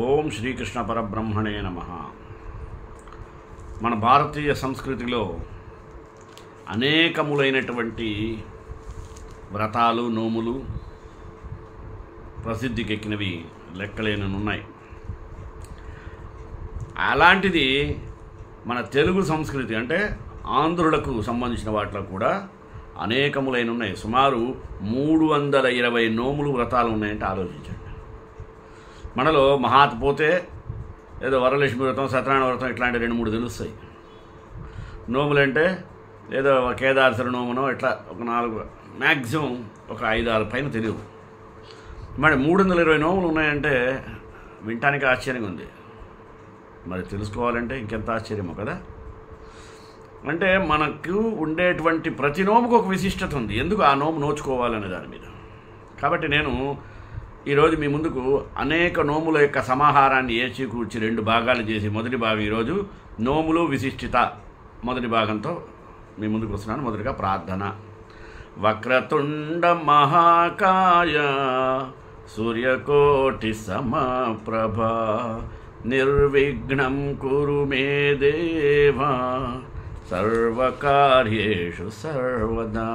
ఓం శ్రీకృష్ణ పరబ్రహ్మణే నమః. మన భారతీయ సంస్కృతిలో అనేకములైనటువంటి వ్రతాలు నోములు ప్రసిద్ధికెక్కినవి లెక్కలేననున్నాయి. అలాంటిది మన తెలుగు సంస్కృతి అంటే ఆంధ్రులకు సంబంధించిన వాటిలో కూడా అనేకములైన ఉన్నాయి. సుమారు 320 నోములు వ్రతాలు ఉన్నాయంటే ఆలోచించండి. మనలో మహాతపోతే ఏదో వరలక్ష్మి వ్రతం, సత్యనారాయణ వ్రతం ఇట్లాంటి 2-3 తెలుస్తాయి. నోములంటే ఏదో కేదార్శర నోమునో ఇట్లా ఒక 4 మ్యాక్సిమం ఒక 5-6 పైన తెలియదు. మరి 320 నోములు ఉన్నాయంటే వినటానికి ఆశ్చర్యంగా ఉంది. మరి తెలుసుకోవాలంటే ఇంకెంత ఆశ్చర్యమో కదా. అంటే మనకు ఉండేటువంటి ప్రతి నోముకు ఒక విశిష్టత ఉంది. ఎందుకు ఆ నోము నోచుకోవాలనే దాని మీద. కాబట్టి నేను ఈరోజు మీ ముందుకు అనేక నోముల యొక్క సమాహారాన్ని ఏచీకూర్చి 2 భాగాలు చేసి మొదటి భాగం ఈరోజు నోములు విశిష్టత మొదటి భాగంతో మీ ముందుకు వస్తున్నాను. మొదటిగా ప్రార్థన. వక్రతుండ మహాకాయ సూర్యకోటి సమప్రభ నిర్విఘ్నం కురు మే దేవ సర్వకార్యేషు సర్వదా.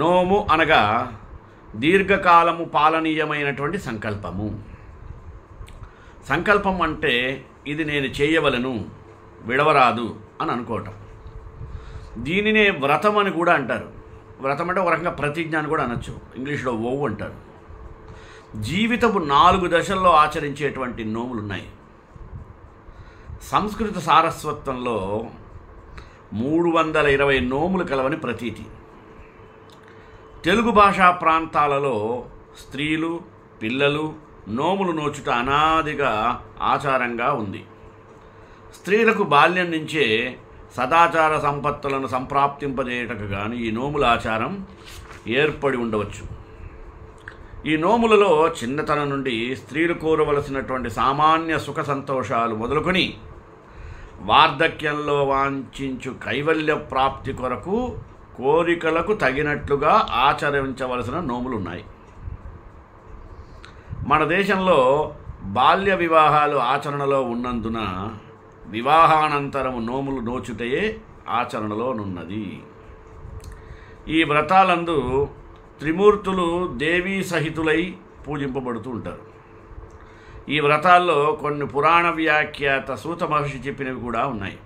నోము అనగా దీర్ఘకాలము పాలనీయమైనటువంటి సంకల్పము. సంకల్పం అంటే ఇది నేను చేయవలను, విడవరాదు అని అనుకోవటం. దీనినే వ్రతం అని కూడా అంటారు. వ్రతం అంటే ఒక రకంగా ప్రతిజ్ఞ అని కూడా అనొచ్చు. ఇంగ్లీష్లో ఓవ్ అంటారు. జీవితపు 4 దశల్లో ఆచరించేటువంటి నోములు ఉన్నాయి. సంస్కృత సారస్వతంలో 320 నోములు కలవని ప్రతీతి. తెలుగు భాషా ప్రాంతాలలో స్త్రీలు, పిల్లలు నోములు నోచుట అనాదిగా ఆచారంగా ఉంది. స్త్రీలకు బాల్యం నుంచే సదాచార సంపత్తులను సంప్రాప్తింపజేయటకు గాను ఈ నోముల ఆచారం ఏర్పడి ఉండవచ్చు. ఈ నోములలో చిన్నతనం నుండి స్త్రీలు కోరవలసినటువంటి సామాన్య సుఖ సంతోషాలు మొదలుకొని వార్ధక్యంలో వాంఛించు కైవల్య ప్రాప్తి కొరకు కోరికలకు తగినట్లుగా ఆచరించవలసిన నోములు ఉన్నాయి. మన దేశంలో బాల్య వివాహాలు ఆచరణలో ఉన్నందున వివాహానంతరము నోములు నోచుటయే ఆచరణలోనున్నది. ఈ వ్రతాలందు త్రిమూర్తులు దేవీ సహితులై పూజింపబడుతూ ఉంటారు. ఈ వ్రతాల్లో కొన్ని పురాణ వ్యాఖ్యాత సూత మహర్షి చెప్పినవి కూడా ఉన్నాయి.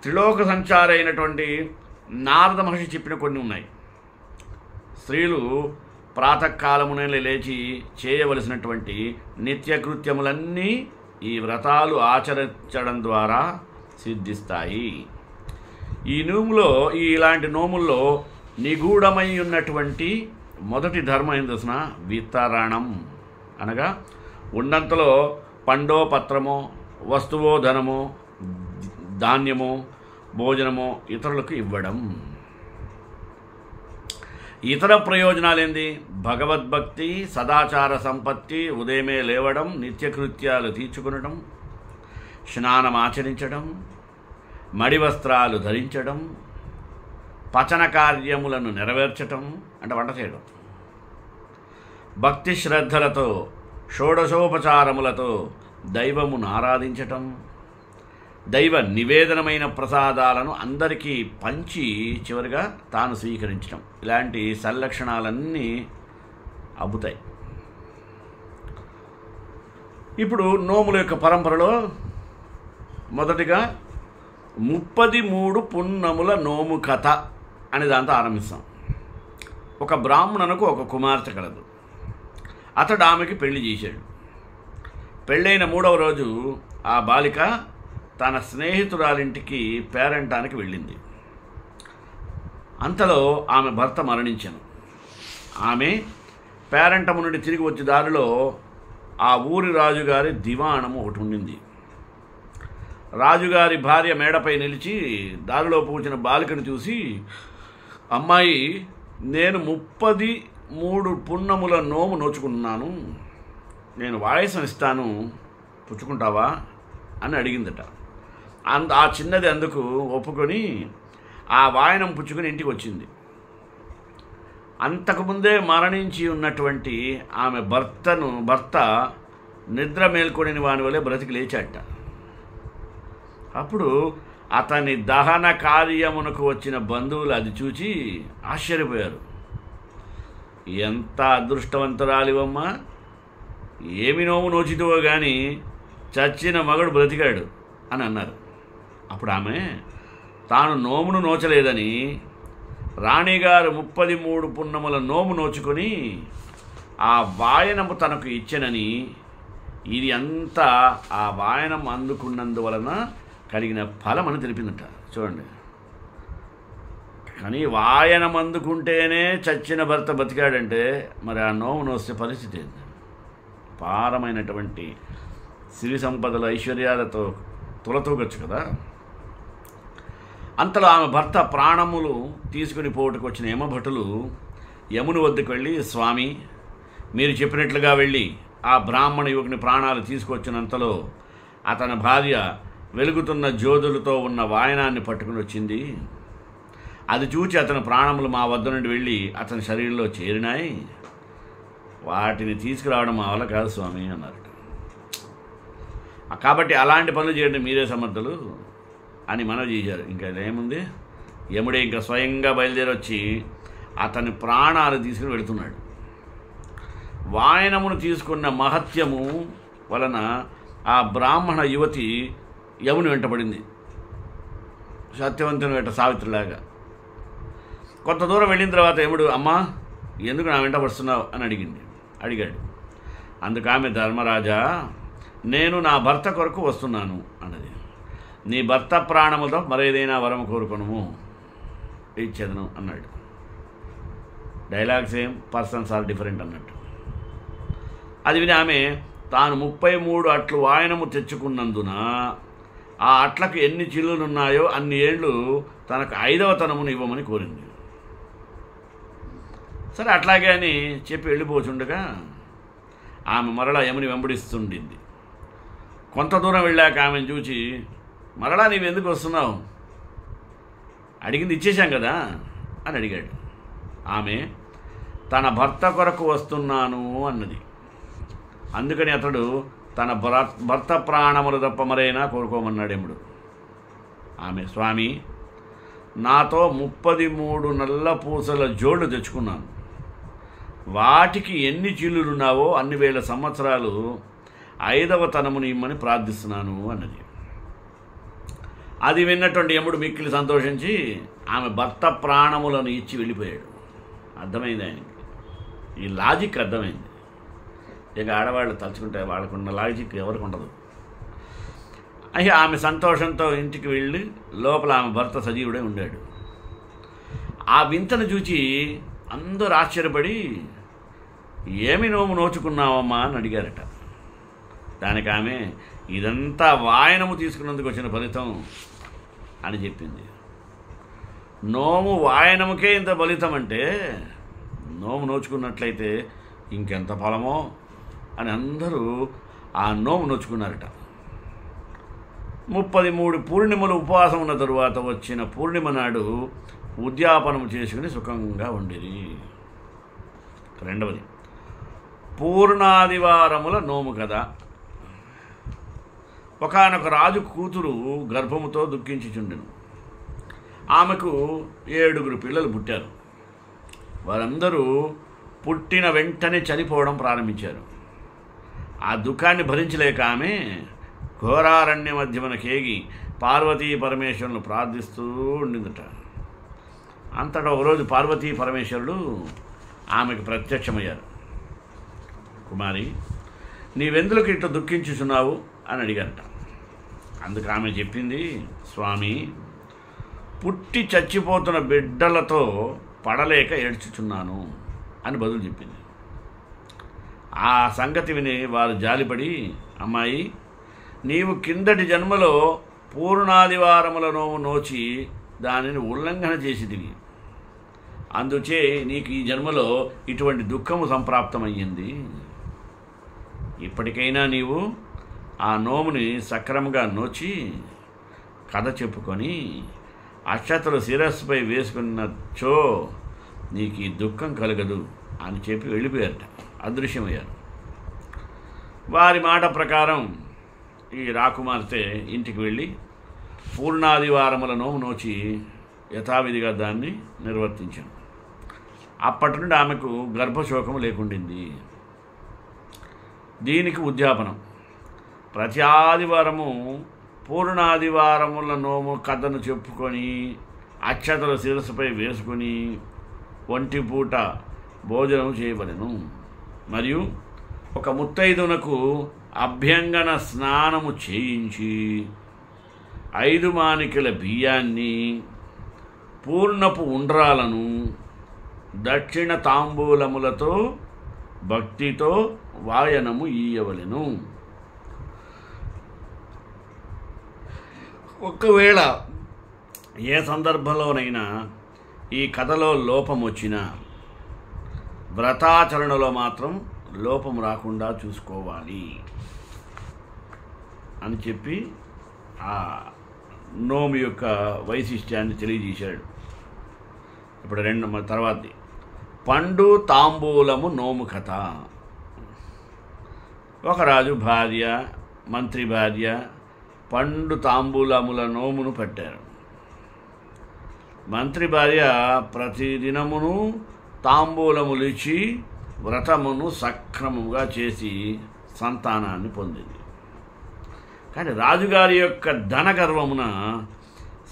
త్రిలోక సంచారి అయినటువంటి నారద మహర్షి చెప్పిన కొన్ని ఉన్నాయి. స్త్రీలు ప్రాతకాలమునే లేచి చేయవలసినటువంటి నిత్యకృత్యములన్నీ ఈ వ్రతాలు ఆచరించడం ద్వారా సిద్ధిస్తాయి. ఈ నోములో ఇలాంటి నోముల్లో నిగూఢమై ఉన్నటువంటి మొదటి ధర్మం ఏం తెలిసిన వితరణం అనగా ఉన్నంతలో పండో పత్రమో వస్తువో ధనమో ధాన్యమో భోజనమో ఇతరులకు ఇవ్వడం. ఇతర ప్రయోజనాలేంది? భగవద్భక్తి, సదాచార సంపత్తి, ఉదయమే లేవడం, నిత్యకృత్యాలు తీర్చుకునడం, స్నానం ఆచరించడం, మడి వస్త్రాలు ధరించడం, పచన కార్యములను నెరవేర్చటం అంటే వంట చేయడం, భక్తి శ్రద్ధలతో షోడశోపచారములతో దైవమును ఆరాధించటం, దైవ నివేదనమైన ప్రసాదాలను అందరికీ పంచి చివరిగా తాను స్వీకరించడం. ఇలాంటి సల్లక్షణాలన్నీ అబ్బుతాయి. ఇప్పుడు నోముల యొక్క పరంపరలో మొదటిగా 33 పున్నముల నోము కథ అనే దాంతో ఆరంభిస్తాం. ఒక బ్రాహ్మణునకు ఒక కుమార్తె కలదు. అతడు ఆమెకి పెళ్లి చేశాడు. పెళ్ళైన 3వ రోజు ఆ బాలిక తన స్నేహితురాలింటికి పేరంటానికి వెళ్ళింది. అంతలో ఆమె భర్త మరణించెను. ఆమె పేరంటము నుండి తిరిగి వచ్చే దారిలో ఆ ఊరి రాజుగారి దివాణము ఒకటి ఉండింది. రాజుగారి భార్య మేడపై నిలిచి దారిలో పూచిన బాలికను చూసి, అమ్మాయి, నేను 33 పున్నముల నోము నోచుకుంటున్నాను, నేను వాయసం ఇస్తాను, పుచ్చుకుంటావా అని అడిగిందట. ఆ చిన్నది అందుకు ఒప్పుకొని ఆ వాయనం పుచ్చుకొని ఇంటికి వచ్చింది. అంతకుముందే మరణించి ఉన్నటువంటి ఆమె భర్త నిద్ర మేల్కొనిన వాని వలె బ్రతికి లేచాట. అప్పుడు అతని దహన కార్యమునకు వచ్చిన బంధువులు అది చూచి ఆశ్చర్యపోయారు. ఎంత అదృష్టవంతురాలివమ్మా, ఏమి నోము నోచితువో కానీ చచ్చిన మగడు బ్రతికాడు అని అన్నారు. అప్పుడు ఆమె తాను నోమును నోచలేదని రాణిగారు 33 పున్నముల నోము నోచుకొని ఆ వాయనము తనకు ఇచ్చెనని, ఇది అంతా ఆ వాయనం అందుకున్నందువలన కలిగిన ఫలమని తెలిపిందట. చూడండి, కానీ వాయనం అందుకుంటేనే చచ్చిన భర్త బతికాడంటే మరి ఆ నోము నోస్తే పరిస్థితి ఏంటి? పారమైనటువంటి సిరి సంపదల ఐశ్వర్యాలతో తులతూగచ్చు కదా. అంతలో ఆమె భర్త ప్రాణములు తీసుకుని పోటుకు వచ్చిన యమభటులు యముని వద్దకు వెళ్ళి, స్వామి, మీరు చెప్పినట్లుగా వెళ్ళి ఆ బ్రాహ్మణ యువకుని ప్రాణాలు తీసుకొచ్చినంతలో అతని భార్య వెలుగుతున్న జ్యోతులతో ఉన్న వాయనాన్ని పట్టుకుని వచ్చింది. అది చూచి అతని ప్రాణములు మా వద్ద నుండి వెళ్ళి అతని శరీరంలో చేరినాయి. వాటిని తీసుకురావడం మా వల్ల కాదు స్వామి అన్నారు. కాబట్టి అలాంటి పనులు చేయడం మీరే సమర్థులు అని మనవి చేశారు. ఇంకా ఏముంది, యముడే ఇంకా స్వయంగా బయలుదేరి వచ్చి అతని ప్రాణాలు తీసుకుని వెళుతున్నాడు. వాయనమును తీసుకున్న మహత్యము వలన ఆ బ్రాహ్మణ యువతి యముని వెంటబడింది, సత్యవంతుని వెంట సావిత్రిలాగా. కొంత దూరం వెళ్ళిన తర్వాత యముడు, అమ్మా, ఎందుకు నా వెంట వస్తున్నావు అని అడిగాడు. అందుకు ఆమె, ధర్మరాజా, నేను నా భర్త కొరకు వస్తున్నాను అన్నది. నీ భర్త ప్రాణముతో మరేదైనా వరం కోరుకొనుము, ఇచ్చేదను అన్నాడు. Dialogue same, persons are different అన్నట్టు. అది విని ఆమె తాను 33 అట్లు వాయనము తెచ్చుకున్నందున ఆ అట్లకు ఎన్ని చిల్లులున్నాయో అన్ని ఏళ్ళు తనకు 5వ తనమును ఇవ్వమని కోరింది. సరే అట్లాగే అని చెప్పి వెళ్ళిపోచుండగా ఆమె మరలా యముని వెంబడిస్తుండింది. కొంత దూరం వెళ్ళాక ఆమెను చూచి, మరలా నీవెందుకు వస్తున్నావు, అడిగింది ఇచ్చేశాం కదా అని అడిగాడు. ఆమె తన భర్త కొరకు వస్తున్నాను అన్నది. అందుకని అతడు తన భర్త ప్రాణములు తప్ప మరైనా కోరుకోమన్నాడు యముడు. ఆమె, స్వామి, నాతో 33 నల్ల పూసల జోళ్ళు తెచ్చుకున్నాను. వాటికి ఎన్ని చిల్లులున్నావో అన్ని వేల సంవత్సరాలు 5వ తనముని ఇమ్మని ప్రార్థిస్తున్నాను అన్నది. అది విన్నటువంటి యముడు మిక్కిలి సంతోషించి ఆమె భర్త ప్రాణములను ఇచ్చి వెళ్ళిపోయాడు. అర్థమైంది ఆయనకి, ఈ లాజిక్ అర్థమైంది. ఇక ఆడవాళ్ళు తలుచుకుంటే వాళ్ళకున్న లాజిక్ ఎవరికి ఉండదు. అయ్యా ఆమె సంతోషంతో ఇంటికి వెళ్ళి లోపల ఆమె భర్త సజీవుడే ఉండాడు. ఆ వింతను చూచి అందరూ ఆశ్చర్యపడి, ఏమి నోము నోచుకున్నావమ్మా అని అడిగారట. దానికి ఆమె, ఇదంతా వాయనము తీసుకున్నందుకు వచ్చిన ఫలితం అని చెప్పింది. నోము వాయనముకే ఇంత ఫలితం అంటే నోము నోచుకున్నట్లయితే ఇంకెంత ఫలమో అని అందరూ ఆ నోము నోచుకున్నారట. 33 పూర్ణిమలు ఉపవాసం ఉన్న తరువాత వచ్చిన పూర్ణిమ నాడు ఉద్యాపనము చేసుకుని సుఖంగా ఉండిరి. రెండవది, పూర్ణాదివారముల నోము కదా. ఒకానొక రాజు కూతురు గర్భముతో దుఃఖించుచుండెను. ఆమెకు 7 పిల్లలు పుట్టారు. వారందరూ పుట్టిన వెంటనే చనిపోవడం ప్రారంభించారు. ఆ దుఃఖాన్ని భరించలేక ఆమె ఘోరారణ్య మధ్యమున కేగి పార్వతీ పరమేశ్వరులను ప్రార్థిస్తూ ఉండిందట. అంతటా ఒకరోజు పార్వతీ పరమేశ్వరుడు ఆమెకు ప్రత్యక్షమయ్యారు. కుమారి, నీవెందుకు ఇట్లా దుఃఖించుచున్నావు అని అడిగారట. అందుకు ఆమె చెప్పింది, స్వామి, పుట్టి చచ్చిపోతున్న బిడ్డలతో పడలేక ఏడ్చుచున్నాను అని బదులు చెప్పింది. ఆ సంగతి విని వారు జాలిపడి, అమ్మాయి, నీవు కిందటి జన్మలో పూర్ణాదివారముల నోము నోచి దానిని ఉల్లంఘన చేసిదివి. అందుచే నీకు ఈ జన్మలో ఇటువంటి దుఃఖము సంప్రాప్తమయ్యింది. ఇప్పటికైనా నీవు ఆ నోముని సక్రమంగా నోచి కథ చెప్పుకొని అక్షతలు శిరస్సుపై వేసుకున్నచో నీకు ఈ దుఃఖం కలగదు అని చెప్పి వెళ్ళిపోయారట. అదృశ్యమయ్యారు. వారి మాట ప్రకారం ఈ రాకుమార్తె ఇంటికి వెళ్ళి పూర్ణాదివారముల నోము నోచి యథావిధిగా దాన్ని నిర్వర్తించాను. అప్పటి నుండి ఆమెకు గర్భశోకం లేకుండింది. దీనికి ఉద్యాపనం. ప్రతి ఆదివారము పూర్ణాదివారముల నోము కథను చెప్పుకొని అక్షతలు శిరస్సుపై వేసుకొని ఒంటిపూట భోజనం చేయవలెను. మరియు ఒక ముత్తైదునకు అభ్యంగన స్నానము చేయించి 5 మానికల బియ్యాన్ని, పూర్ణపు ఉండ్రాలను దక్షిణ తాంబూలములతో భక్తితో వాయనము ఇయ్యవలెను. ఒకవేళ ఏ సందర్భంలోనైనా ఈ కథలో లోపం వచ్చినా వ్రతాచరణలో మాత్రం లోపం రాకుండా చూసుకోవాలి అని చెప్పి ఆ నోము యొక్క వైశిష్ట్యాన్ని తెలియజేశాడు. ఇప్పుడు తర్వాతది పండు తాంబూలము నోము కథ. ఒక రాజు భార్య, మంత్రి భార్య పండు తాంబూలముల నోమును పట్టారు. మంత్రి భార్య ప్రతిదినమును తాంబూలములిచ్చి వ్రతమును సక్రమముగా చేసి సంతానాన్ని పొందింది. కానీ రాజుగారి యొక్క ధనగర్వమున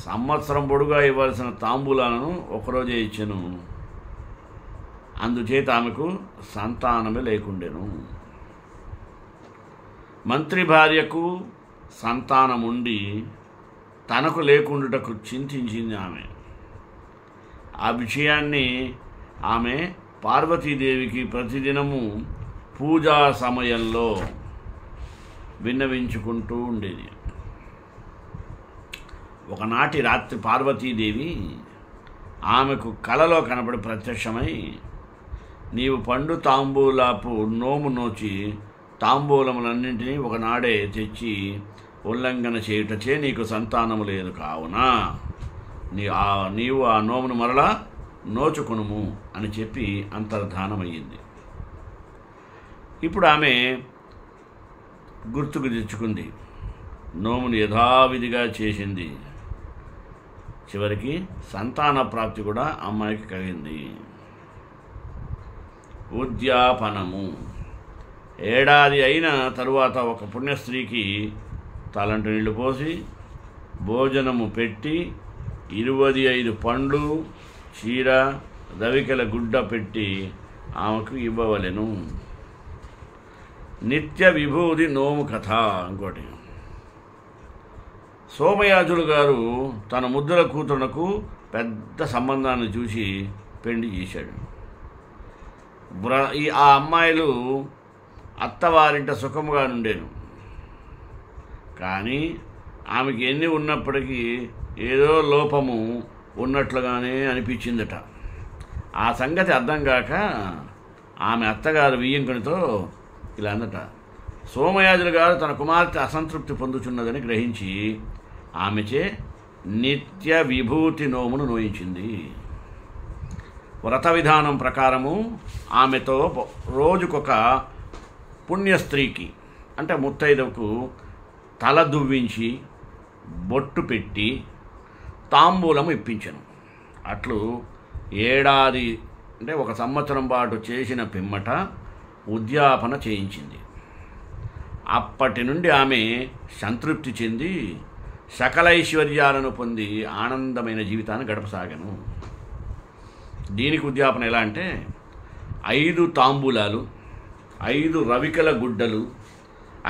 సంవత్సరం పొడుగా ఇవ్వాల్సిన తాంబూలాలను ఒకరోజే ఇచ్చెను. అందుచేత ఆమెకు సంతానమే లేకుండెను. మంత్రి భార్యకు సంతానముండి తనకు లేకుండుటకు చింతించింది ఆమె. ఆ విషయాన్ని ఆమె పార్వతీదేవికి ప్రతిదినము పూజా సమయంలో విన్నవించుకుంటూ ఉండేది. ఒకనాటి రాత్రి పార్వతీదేవి ఆమెకు కలలో కనబడి ప్రత్యక్షమై, నీవు పండు తాంబూలపు నోము నోచి తాంబూలములన్నింటినీ ఒకనాడే తెచ్చి ఉల్లంఘన చేయుటచే నీకు సంతానము లేదు, కావున నీవు ఆ నోమును మరలా నోచుకునుము అని చెప్పి అంతర్ధానమయ్యింది. ఇప్పుడు ఆమె గుర్తుకు తెచ్చుకుంది, నోమును యథావిధిగా చేసింది. చివరికి సంతాన ప్రాప్తి కూడా అమ్మాయికి కలిగింది. ఉద్యాపనము. ఏడాది అయిన తరువాత ఒక పుణ్యస్త్రీకి తలంటు నీళ్లు పోసి భోజనము పెట్టి 25 పండ్లు, చీర, రవికెల గుడ్డ పెట్టి ఆమెకు ఇవ్వవలెను. నిత్య విభూది నోము కథ. ఇంకోటి, సోమయాజులు గారు తన ముద్దుల కూతురునకు పెద్ద సంబంధాన్ని చూసి పెళ్లి చేశాడు. ఆ అమ్మాయిలు అత్తవారింట సుఖముగా ఉండేను. కానీ ఆమెకి ఎన్ని ఉన్నప్పటికీ ఏదో లోపము ఉన్నట్లుగానే అనిపించిందట. ఆ సంగతి అర్థం కాక ఆమె అత్తగారు వియ్యంకునితో ఇలా అందట, సోమయాజులు గారు తన కుమార్తె అసంతృప్తి పొందుచున్నదని గ్రహించి ఆమెచే నిత్య విభూతి నోమును నోయించింది. వ్రత విధానం ప్రకారము ఆమెతో రోజుకొక పుణ్యస్త్రీకి అంటే ముత్తైదకు తల దువ్వించి బొట్టు పెట్టి తాంబూలము ఇప్పించను. అట్లు ఏడాది అంటే 1 సంవత్సరం పాటు చేసిన పిమ్మట ఉద్యాపన చేయించింది. అప్పటి నుండి ఆమె సంతృప్తి చెంది సకల ఐశ్వర్యాలను పొంది ఆనందమైన జీవితాన్ని గడపసాగను. దీనికి ఉద్యాపన ఎలా అంటే 5 తాంబూలాలు, 5 రవికల గుడ్డలు,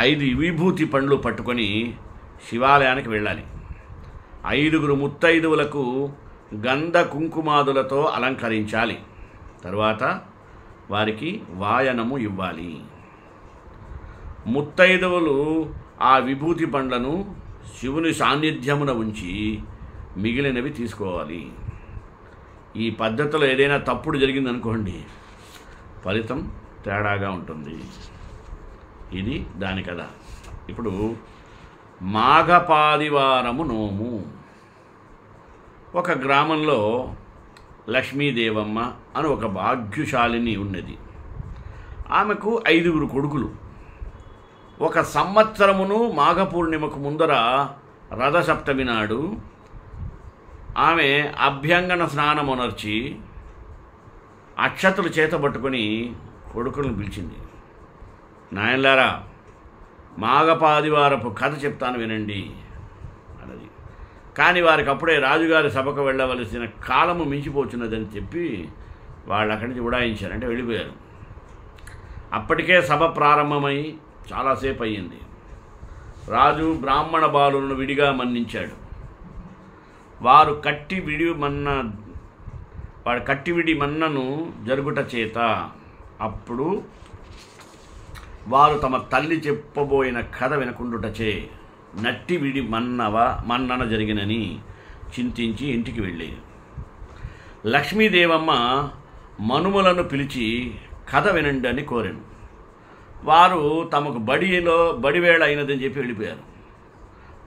5 విభూతి పండ్లు పట్టుకొని శివాలయానికి వెళ్ళాలి. 5 ముత్తైదువులకు గంధ కుంకుమాదులతో అలంకరించాలి. తరువాత వారికి వాయనము ఇవ్వాలి. ముత్తైదువులు ఆ విభూతి పండ్లను శివుని సాన్నిధ్యమున ఉంచి మిగిలినవి తీసుకోవాలి. ఈ పద్ధతిలో ఏదైనా తప్పుడు జరిగిందనుకోండి, ఫలితం తేడాగా ఉంటుంది. ఇది దాని కదా. ఇప్పుడు మాఘపాదివారము నోము. ఒక గ్రామంలో లక్ష్మీదేవమ్మ అని ఒక భాగ్యశాలిని ఉన్నది. ఆమెకు 5 కొడుకులు. ఒక సంవత్సరమును మాఘ పూర్ణిమకు ముందర రథసప్తమి నాడు ఆమె అభ్యంగన స్నానమునర్చి అక్షతలు చేతబట్టుకొని కొడుకులను పిలిచింది. నాయనలారా, మాఘపాదివారపు కథ చెప్తాను వినండి అన్నది. కానీ వారికి అప్పుడే రాజుగారి సభకు వెళ్ళవలసిన కాలము మించిపోతున్నదని చెప్పి వాళ్ళు అక్కడి నుంచి ఉడాయించారు, అంటే వెళ్ళిపోయారు. అప్పటికే సభ ప్రారంభమై చాలాసేపు అయ్యింది. రాజు బ్రాహ్మణ బాలులను విడిగా మన్నించాడు. వారు కట్టివిడి మన్నను జరుగుట చేత అప్పుడు వారు తమ తల్లి చెప్పబోయిన కథ వినకుండుటచే నట్టివిడి మన్నన జరిగినని చింతించి ఇంటికి వెళ్ళి లక్ష్మీదేవమ్మ మనుమలను పిలిచి కథ వినండి అని కోరాను. వారు తమకు బడివేళ అయినదని చెప్పి వెళ్ళిపోయారు.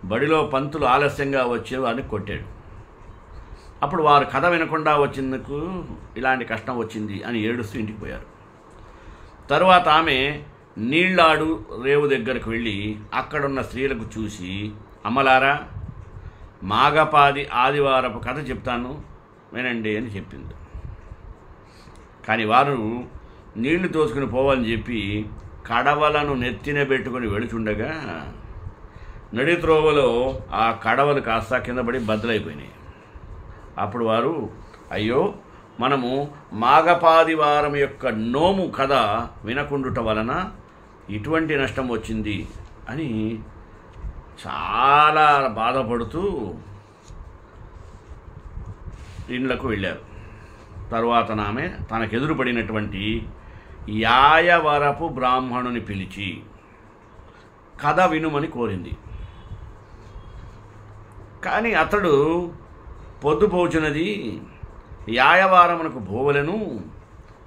బడిలో పంతులు ఆలస్యంగా వచ్చేవారిని కొట్టాడు. అప్పుడు వారు కథ వినకుండా వచ్చినందుకు ఇలాంటి కష్టం వచ్చింది అని ఏడుస్తూ ఇంటికి పోయారు. తరువాత ఆమె నీళ్లాడు రేవు దగ్గరకు వెళ్ళి అక్కడున్న స్త్రీలకు చూసి, అమ్మలారా, మాఘపాది ఆదివారపు కథ చెప్తాను వినండి అని చెప్పింది. కానీ వారు నీళ్లు తోసుకుని పోవాలని చెప్పి కడవలను నెత్తిన పెట్టుకుని వెళుచుండగా నడిత్రోవలో ఆ కడవలు కాస్త కింద పడి బద్దలైపోయినాయి. అప్పుడు వారు, అయ్యో, మనము మాఘపాదివారం యొక్క నోము కథ వినకుండుట వలన ఇటువంటి నష్టం వచ్చింది అని చాలా బాధపడుతూ ఇండ్లకు వెళ్ళారు. తరువాత ఆమె తనకెదురుపడినటువంటి యాయవరపు బ్రాహ్మణుని పిలిచి కథ వినుమని కోరింది. కానీ అతడు పొద్దుపోచున్నది, యాయవారమునకు పోవలెను,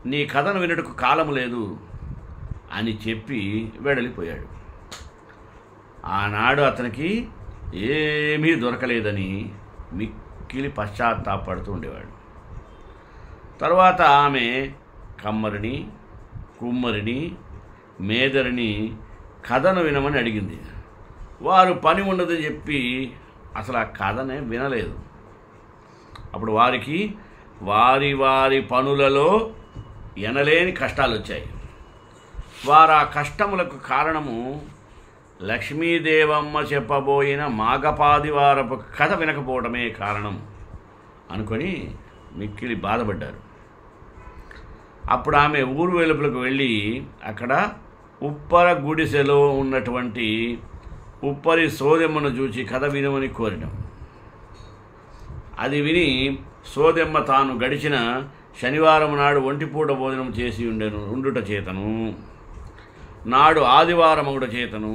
నీ కథను వినుటకు కాలము లేదు అని చెప్పి వెడలిపోయాడు. ఆనాడు అతనికి ఏమీ దొరకలేదని మిక్కిలి పశ్చాత్తాపడుతూ ఉండేవాడు. తర్వాత ఆమె కమ్మరిని, కుమ్మరిని, మేదరిని కథను వినమని అడిగింది. వారు పని ఉండదని చెప్పి అసలు ఆ కథనే వినలేదు. అప్పుడు వారికి వారి పనులలో ఎనలేని కష్టాలు వచ్చాయి. వారు ఆ కష్టములకు కారణము లక్ష్మీదేవమ్మ చెప్పబోయిన మాఘపాదివారపు కథ వినకపోవడమే కారణం అనుకొని మిక్కిలి బాధపడ్డారు. అప్పుడు ఆమె ఊరు వెలుపులకు వెళ్ళి అక్కడ ఉప్పర గుడిసెలో ఉన్నటువంటి ఉప్పరి సోదెమ్మను చూచి కథ వినమని కోరినాం. అది విని సోదెమ్మ తాను గడిచిన శనివారం నాడు ఒంటిపూట భోజనం చేసి ఉండుట చేతను, నాడు ఆదివారం ఒకట చేతను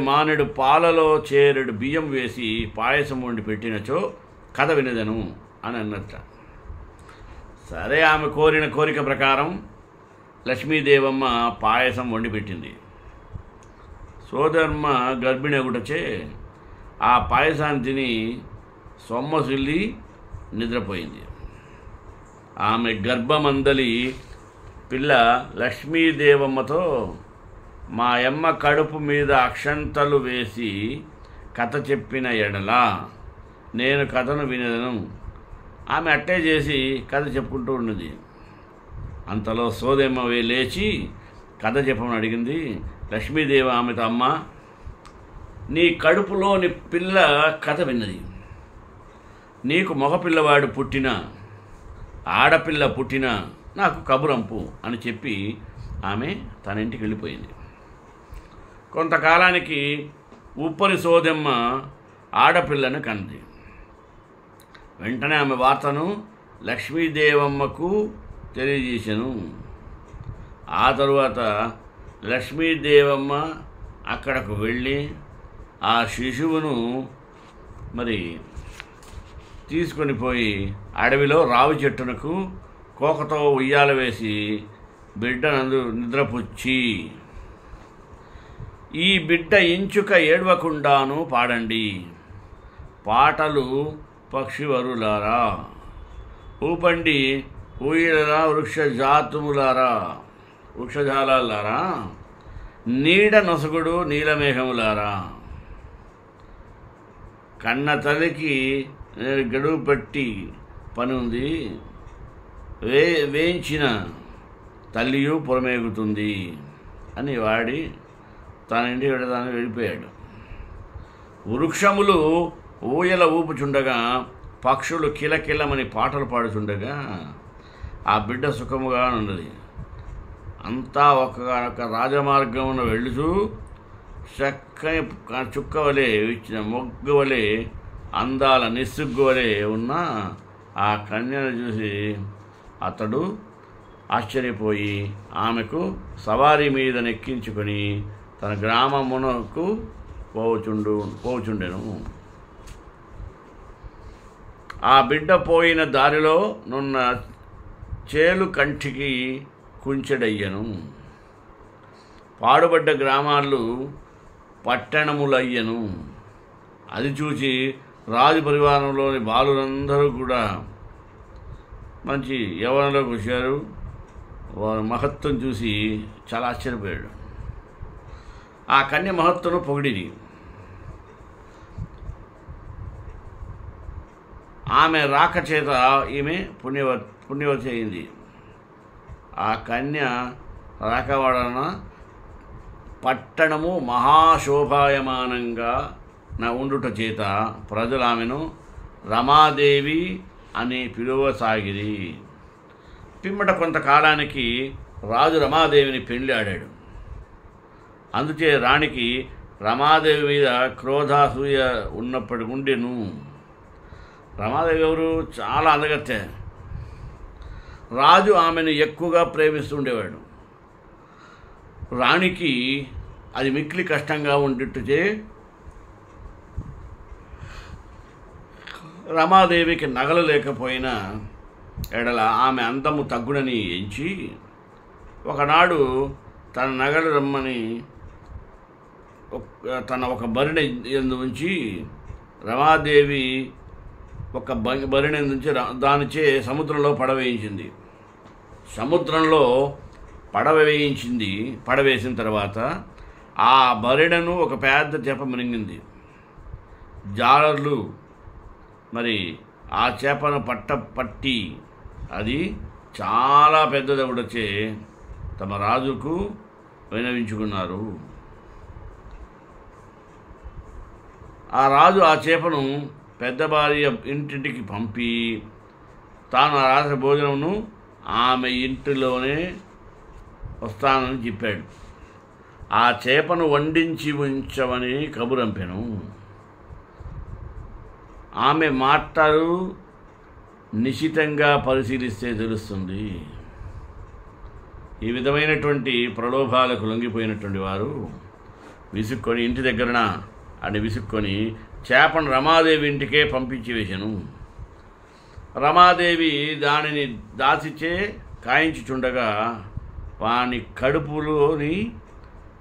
మానెడు పాలలో చేరెడు బియ్యం వేసి పాయసం వండి పెట్టినచో కథ వినదను అని అన్నట్ట. సరే, ఆమె కోరిన కోరిక ప్రకారం లక్ష్మీదేవమ్మ పాయసం వండి పెట్టింది. సోదరమ్మ గర్భిణి ఒకటచే ఆ పాయసాన్ని తిని సొమ్మసిల్లి నిద్రపోయింది. ఆమె గర్భమందలి పిల్ల లక్ష్మీదేవమ్మతో, మా యమ్మ కడుపు మీద అక్షంతలు వేసి కథ చెప్పిన ఎడల నేను కథను వినదను. ఆమె అట్టే చేసి కథ చెప్పుకుంటూ ఉన్నది. అంతలో సోదెమ్మ లేచి కథ చెప్పమని అడిగింది. లక్ష్మీదేవి ఆమెతో, అమ్మ, నీ కడుపులోని పిల్ల కథ విన్నది. నీకు మగపిల్లవాడు పుట్టినా ఆడపిల్ల పుట్టినా నాకు కబురంపు అని చెప్పి ఆమె తన ఇంటికి వెళ్ళిపోయింది. కొంతకాలానికి ఉప్పరి సోదెమ్మ ఆడపిల్లను కన్నది. వెంటనే ఆమె వార్తను లక్ష్మీదేవమ్మకు తెలియజేశాను. ఆ తరువాత లక్ష్మీదేవమ్మ అక్కడకు వెళ్ళి ఆ శిశువును తీసుకొని పోయి అడవిలో రావి చెట్టునకు కోకతో ఉయ్యాల వేసి బిడ్డనందు నిద్రపుచ్చి, ఈ బిడ్డ ఇంచుక ఏడవకుండాను పాడండి, పాటలు పక్షివరులారా, ఊపండి ఊయలరా వృక్షజాలారా, నీడ నొసగుడు నీలమేఘములారా, కన్న తల్లికి గడువు పెట్టి పని ఉంది, వేయించిన తల్లియు పొరమేగుతుంది అని వాడి తన ఇంటి తాను వెళ్ళిపోయాడు. వృక్షములు ఊయల ఊపుచుండగా, పక్షులు కిలకిలమని పాటలు పాడుచుండగా ఆ బిడ్డ సుఖముగా ఉన్నది. అంతా ఒక రాజమార్గమున వెళ్ళుచూ చక్కని చుక్కవలే ఇచ్చిన మొగ్గవలే అందాల నిస్సిగ్గువలే ఉన్న ఆ కన్యను చూసి అతడు ఆశ్చర్యపోయి ఆమెకు సవారీ మీద నెక్కించుకొని తన గ్రామమునకు పోచుండెను. ఆ బిడ్డ పోయిన దారిలో నున్న చేలు కంటికి కుంచెడయ్యను. పాడుబడ్డ గ్రామాలు పట్టణములయ్యను. అది చూసి రాజు పరివారంలోని బాలురందరూ కూడా మంచి యవ్వనంలోకి వచ్చారు. వారి మహత్వం చూసి చాలా ఆశ్చర్యపోయాడు. ఆ కన్య మహత్తును పొగిడిరి. ఆమె రాక చేత ఈమె పుణ్యవతి అయింది. ఆ కన్య రాక వలన పట్టణము మహాశోభాయమానంగా ఉండుట చేత ప్రజలు ఆమెను రమాదేవి అని పిలువసాగిరి. పిమ్మట కొంతకాలానికి రాజు రమాదేవిని పెళ్లి ఆడాడు. అందుచే రాణికి రమాదేవి మీద క్రోధాసూయ ఉండెను. రమాదేవి ఎవరు? చాలా అందగత్తె. రాజు ఆమెను ఎక్కువగా ప్రేమిస్తుండేవాడు. రాణికి అది మిక్కిలి కష్టంగా ఉండిట్టుచే రమాదేవికి నగలు లేకపోయినా ఎడల ఆమె అందము తగ్గునని ఎంచి ఒకనాడు తన నగలు రమ్మని తన ఒక బరిణె ఎందు ఉంచి రమాదేవి ఒక బరిణె నుంచి దానిచే సముద్రంలో పడవేయించింది. సముద్రంలో పడవేసిన తర్వాత ఆ బరిణను ఒక పెద్ద చేప మింగింది. జాలర్లు మరి ఆ చేపను పట్టి అది చాలా పెద్దదవుడొచ్చే తమ రాజుకు విన్నవించుకున్నారు. ఆ రాజు ఆ చేపను పెద్ద భార్య ఇంటింటికి పంపి తాను ఆ రాత్రి భోజనమును ఆమె ఇంటిలోనే వస్తానని చెప్పాడు. ఆ చేపను వండించి ఉంచమని కబురంపెను. ఆమె మాటలు నిశితంగా పరిశీలిస్తే తెలుస్తుంది. ఈ విధమైనటువంటి ప్రలోభాలకు లొంగిపోయినటువంటి వారు విసుక్కొని ఇంటి దగ్గరన అని విసుక్కొని చేపను రమాదేవి ఇంటికే పంపించి వేశాను. రమాదేవి దానిని దాచిచే కాయించుచుండగా వాని కడుపులోని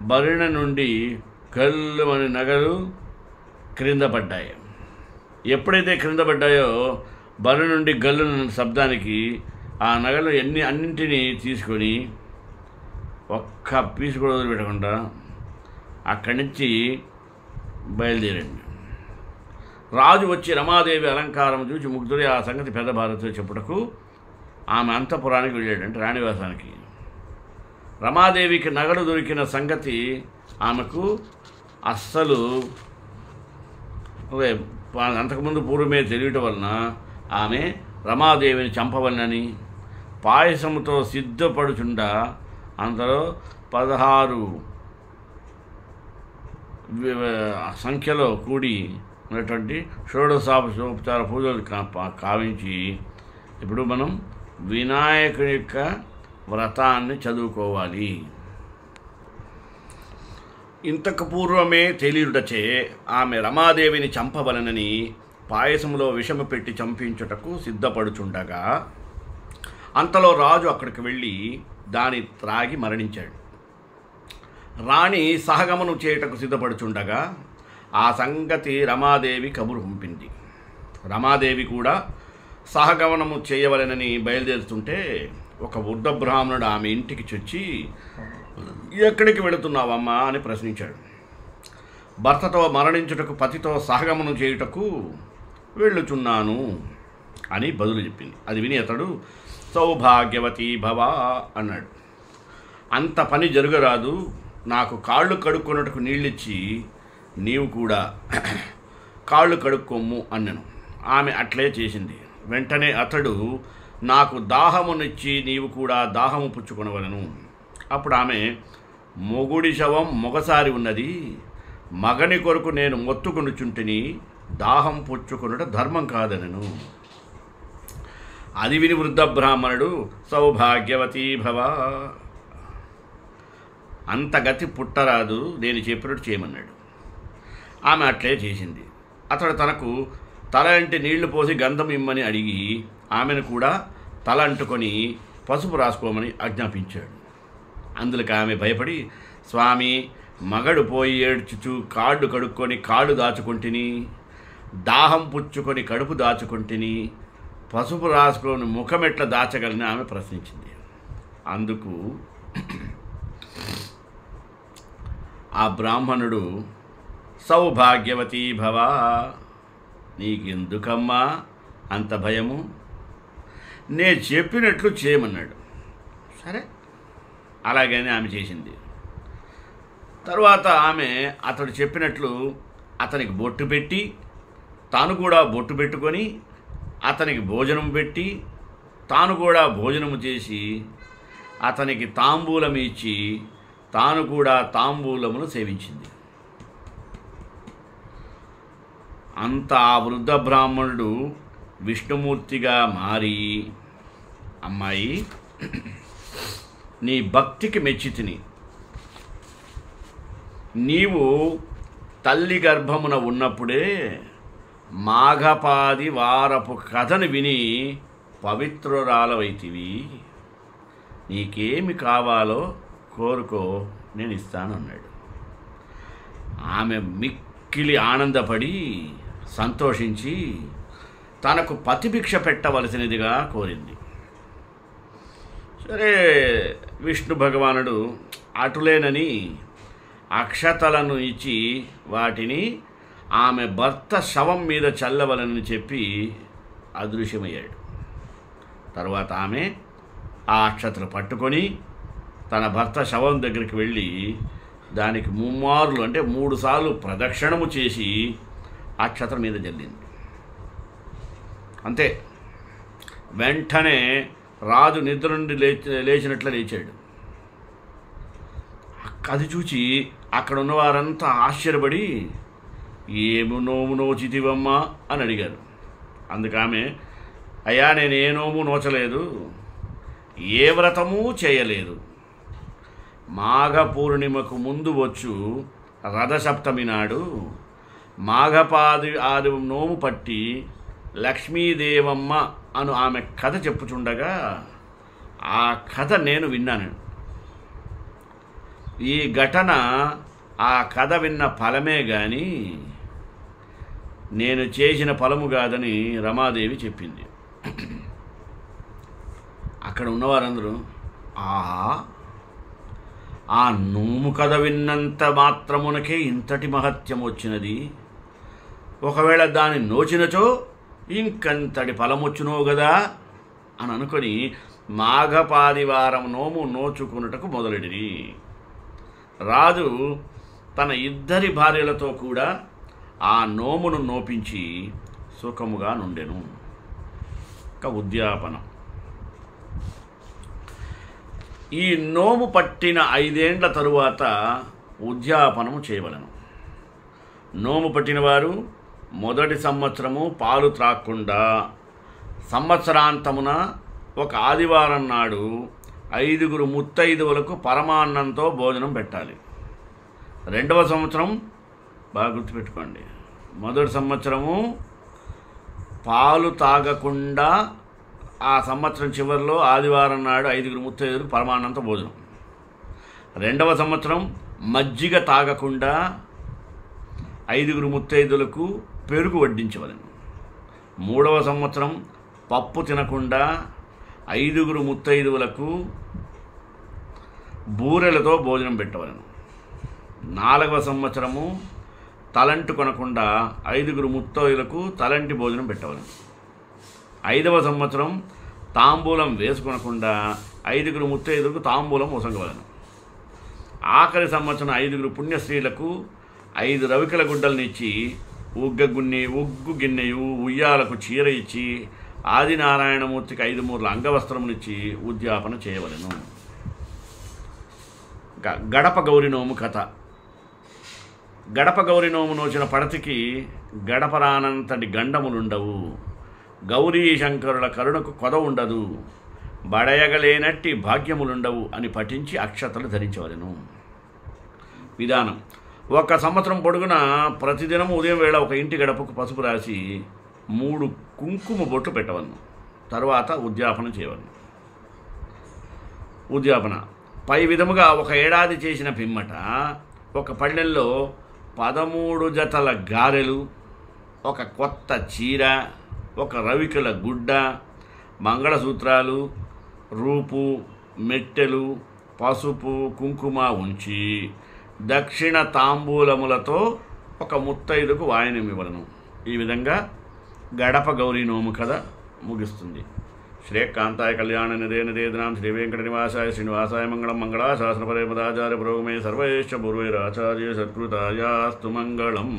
బరిణ నుండి కళ్ళుమని నగలు క్రింద పడ్డాయి. ఎప్పుడైతే క్రింద పడ్డాయో బరి నుండి గల్లు శబ్దానికి ఆ నగలు అన్నింటినీ తీసుకొని ఒక్క పీసు కూడా వదిలిపెట్టకుండా అక్కడి నుంచి బయలుదేరండి. రాజు వచ్చి రమాదేవి అలంకారం చూసి ముగ్ధుడి ఆ సంగతి పెద్ద భారతితో చెప్పుటకు ఆమె అంతఃపురానికి వెళ్ళాడు, అంటే రాణివాసానికి. రమాదేవికి నగలు దొరికిన సంగతి ఆమెకు అస్సలు అంతకుముందు పూర్వమే తెలియటం వలన ఆమె రమాదేవిని చంపవలనని పాయసముతో సిద్ధపడుచుండ అంతలో 16 సంఖ్యలో కూడి ఉన్నటువంటి షోడశోపచార పూజలు కావించి ఇప్పుడు మనం వినాయకుని యొక్క వ్రతాన్ని చదువుకోవాలి. ఇంతకు పూర్వమే తెలియుటచే ఆమె రమాదేవిని చంపవలనని పాయసంలో విషము పెట్టి చంపించుటకు సిద్ధపడుచుండగా అంతలో రాజు అక్కడికి వెళ్ళి దాని త్రాగి మరణించాడు. రాణి సహగమనం చేయుటకు సిద్ధపడుచుండగా ఆ సంగతి రమాదేవి కబురు పంపింది. రమాదేవి కూడా సహగమనము చేయవలెనని బయలుదేరుతుంటే ఒక వృద్ధ బ్రాహ్మణుడు ఆమె ఇంటికి చొచ్చి, ఎక్కడికి వెళుతున్నావమ్మా అని ప్రశ్నించాడు. భర్తతో మరణించుటకు పతితో సహగమనం చేయుటకు వెళ్ళుచున్నాను అని బదులు చెప్పింది. అది విని అతడు సౌభాగ్యవతి భవ అన్నాడు. అంత పని జరగరాదు, నాకు కాళ్ళు కడుక్కొనుటకు నీళ్ళిచ్చి నీవు కూడా కాళ్ళు కడుక్కొమ్ము అన్నను. ఆమె అట్లే చేసింది. వెంటనే అతడు, నాకు దాహమునిచ్చి నీవు కూడా దాహము పుచ్చుకొనవలను. అప్పుడు ఆమె, మొగుడి శవం మొగసారి ఉన్నది, మగని కొరకు నేను మొత్తుకొనుచుంటిని, దాహం పుచ్చుకొనుట ధర్మం కాదనను. అది విని వృద్ధ బ్రాహ్మణుడు, సౌభాగ్యవతి భవ, అంత గతి పుట్టరాదు, నేను చెప్పినట్టు చేయమన్నాడు. ఆమె అట్లే చేసింది. అతడు తనకు తల అంటి నీళ్లు పోసి గంధం ఇమ్మని అడిగి ఆమెను కూడా తల అంటుకొని పసుపు రాసుకోమని ఆజ్ఞాపించాడు. అందులోకి ఆమె భయపడి, స్వామి, మగడు పోయి ఏడ్చుచు కాళ్ళు కడుక్కొని కాళ్ళు దాచుకుంటుని, దాహం పుచ్చుకొని కడుపు దాచుకుంటుని, పసుపు రాసుకొని ముఖమెట్ల దాచగలని ఆమె ప్రశ్నించింది. అందుకు ఆ బ్రాహ్మణుడు, సౌభాగ్యవతి భవ, నీకెందుకమ్మా అంత భయము, నే చెప్పినట్లు చేయమన్నాడు. సరే, అలాగని ఆమె చేసింది. తరువాత ఆమె అతడు చెప్పినట్లు అతనికి బొట్టు పెట్టి, తాను కూడా బొట్టు పెట్టుకొని, అతనికి భోజనం పెట్టి, తాను కూడా భోజనము చేసి, అతనికి తాంబూలం ఇచ్చి, తాను కూడా తాంబూలమును సేవించింది. అంత ఆ వృద్ధ బ్రాహ్మణుడు విష్ణుమూర్తిగా మారి, అమ్మాయి, నీ భక్తికి మెచ్చితిని. నీవు తల్లి గర్భమున ఉన్నప్పుడే మాఘపాది వారపు కథను విని పవిత్రురాలవైతివి. నీకేమి కావాలో కోరుకో, నేను ఇస్తానన్నాడు. ఆమె మిక్కిలి ఆనందపడి సంతోషించి తనకు పతిభిక్ష పెట్టవలసినదిగా కోరింది. సరే, విష్ణు భగవానుడు అటులేనని అక్షతలను ఇచ్చి వాటిని ఆమె భర్త శవం మీద చల్లవలని చెప్పి అదృశ్యమయ్యాడు. తర్వాత ఆమె ఆ అక్షతలు పట్టుకొని తన భర్త శవం దగ్గరికి వెళ్ళి దానికి ముమ్మార్లు అంటే 3 సార్లు ప్రదక్షిణము చేసి అక్షతల మీద జల్లింది. అంతే, వెంటనే రాజు నిద్ర నుండి లేచినట్లు లేచాడు. అది చూచి అక్కడ ఉన్నవారంతా ఆశ్చర్యపడి, ఏము నోము నోచితివమ్మా అని అడిగారు. అందుకామె, అయ్యా, నేను ఏ నోము నోచలేదు, ఏ వ్రతము చేయలేదు. మాఘ పూర్ణిమకు ముందు వచ్చు రథసప్తమి నాడు మాఘపాది ఆది నోము పట్టి లక్ష్మీదేవమ్మ అను ఆమె కథ చెప్పుచుండగా ఆ కథ నేను విన్నాను. ఈ ఘటన ఆ కథ విన్న ఫలమే గాని నేను చేసిన ఫలము కాదని రమాదేవి చెప్పింది. అక్కడ ఉన్నవారందరూ, ఆ నోము కథ విన్నంత మాత్రమునకే ఇంతటి మహత్యం వచ్చినది, ఒకవేళ దాన్ని నోచినచో ఇంకంతటి ఫలమొచ్చునో కదా అని అనుకొని మాఘపాదివారం నోము నోచుకున్నటకు మొదలెడిరి. రాజు తన 2 భార్యలతో కూడా ఆ నోమును నోపించి సుఖముగా నుండెను. ఉద్యాపనం. ఈ నోము పట్టిన 5 ఏండ్ల తరువాత ఉద్యాపనము చేయవలను. నోము పట్టిన వారు మొదటి సంవత్సరము పాలు త్రాక్కుండా సంవత్సరాంతమున ఒక ఆదివారం నాడు 5 ముత్తైదువులకు పరమాన్నంతో భోజనం పెట్టాలి. 2వ సంవత్సరం బాగా గుర్తుపెట్టుకోండి, మొదటి సంవత్సరము పాలు తాగకుండా ఆ సంవత్సరం చివరిలో ఆదివారం నాడు 5 ముత్తైదువులకు పరమాన్నంతో భోజనం. 2వ సంవత్సరం మజ్జిగ తాగకుండా 5 ముత్తైదువులకు పెరుగు వడ్డించవలెను. 3వ సంవత్సరం పప్పు తినకుండా 5 ముత్తైదువులకు బూరెలతో భోజనం పెట్టవలను. 4వ సంవత్సరము తలంటు కొనకుండా 5 ముత్తైదువులకు తలంటి భోజనం పెట్టవలను. 5వ సంవత్సరం తాంబూలం వేసుకొనకుండా 5 ముత్తైదువులకు తాంబూలం ఒసంగవలను. ఆఖరి సంవత్సరం 5 పుణ్యస్త్రీలకు 5 రవికల గుడ్డలనిచ్చి ఉగ్గు గిన్నెయు ఉయ్యాలకు చీర ఇచ్చి ఆదినారాయణమూర్తికి 5 మూరల అంగవస్త్రమునిచ్చి ఉద్యాపన చేయవలెను. ఇంకా గడప గౌరి నోము కథ. గడప గౌరి నోము నోచిన పడతికి గడపరానంతటి గండములుండవు, గౌరీ శంకరుల కరుణకు కొద ఉండదు, బడయగలేనట్టి భాగ్యములుండవు అని పఠించి అక్షతలు ధరించవలెను. విధానం: 1 సంవత్సరం పొడుగున ప్రతిదినం ఉదయం వేళ ఒక ఇంటి గడపకు పసుపు రాసి 3 కుంకుమ బొట్లు పెట్టవలను. తరువాత ఉద్యాపన చేయవలను. ఉద్యాపన: పై విధముగా 1 ఏడాది చేసిన పిమ్మట ఒక పళ్ళెంలో 13 జతల గారెలు, 1 కొత్త చీర, 1 రవికల గుడ్డ, మంగళసూత్రాలు, రూపు, మెట్టెలు, పసుపు, కుంకుమ ఉంచి దక్షిణ తాంబూలములతో 1 ముత్తైదుకు వాయనమివ్వలను. ఈ విధంగా గడప గౌరీ నోము కథ ముగిస్తుంది. శ్రేయకాంతాయ కళ్యాణ నిదేనాం శ్రీ వెంకట నివాసాయ శ్రీనివాసాయ మంగళం. మంగళాశాసనపరే పదాచార్య పురోగమే సర్వైశ్చ పూర్వైరాచార్య సత్కృతాయాస్తు మంగళం.